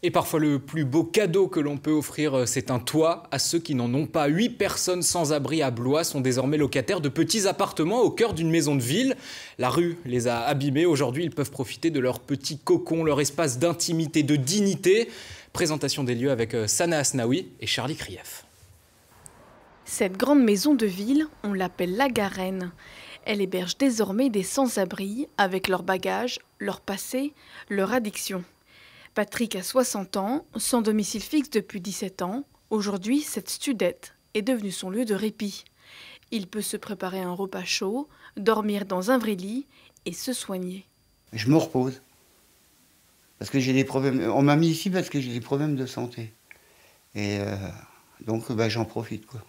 Et parfois le plus beau cadeau que l'on peut offrir, c'est un toit à ceux qui n'en ont pas. 8 personnes sans abri à Blois sont désormais locataires de petits appartements au cœur d'une maison de ville. La rue les a abîmés. Aujourd'hui, ils peuvent profiter de leur petit cocon, leur espace d'intimité, de dignité. Présentation des lieux avec Sana Asnaoui et Charlie Krief. Cette grande maison de ville, on l'appelle la Garenne. Elle héberge désormais des sans-abri avec leurs bagages, leur passé, leur addiction. Patrick a 60 ans, sans domicile fixe depuis 17 ans. Aujourd'hui, cette studette est devenue son lieu de répit. Il peut se préparer un repas chaud, dormir dans un vrai lit et se soigner. Je me repose. Parce que j'ai des problèmes. On m'a mis ici parce que j'ai des problèmes de santé. Et donc j'en profite, quoi.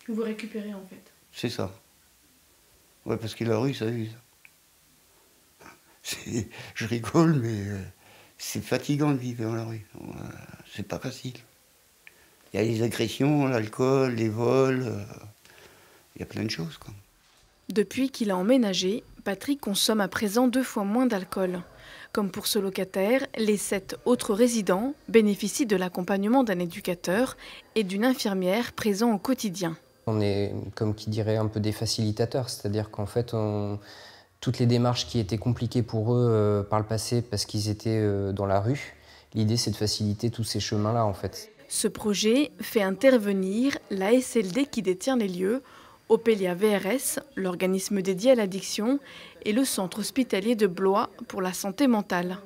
Vous récupérez en fait. C'est ça. Ouais, parce que la rue, ça use. Je rigole, mais c'est fatigant de vivre dans la rue. C'est pas facile. Il y a les agressions, l'alcool, les vols. Il y a plein de choses, quoi. Depuis qu'il a emménagé, Patrick consomme à présent 2 fois moins d'alcool. Comme pour ce locataire, les 7 autres résidents bénéficient de l'accompagnement d'un éducateur et d'une infirmière présents au quotidien. On est, comme qui dirait, un peu des facilitateurs, c'est-à-dire qu'en fait, toutes les démarches qui étaient compliquées pour eux par le passé parce qu'ils étaient dans la rue, l'idée c'est de faciliter tous ces chemins-là en fait. Ce projet fait intervenir la SLD qui détient les lieux, Opelia VRS, l'organisme dédié à l'addiction, et le centre hospitalier de Blois pour la santé mentale.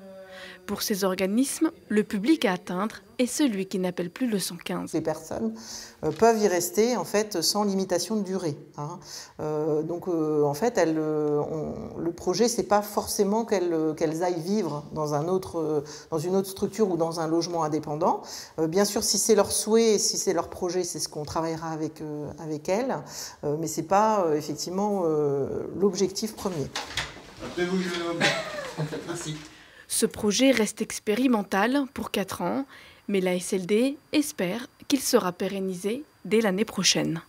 Pour ces organismes, le public à atteindre est celui qui n'appelle plus le 115. Les personnes peuvent y rester en fait sans limitation de durée. En fait, le projet c'est pas forcément qu'elles aillent vivre dans une autre structure ou dans un logement indépendant. Bien sûr, si c'est leur souhait, si c'est leur projet, c'est ce qu'on travaillera avec elles, mais c'est pas effectivement l'objectif premier. Merci. Ce projet reste expérimental pour 4 ans, mais la SLD espère qu'il sera pérennisé dès l'année prochaine.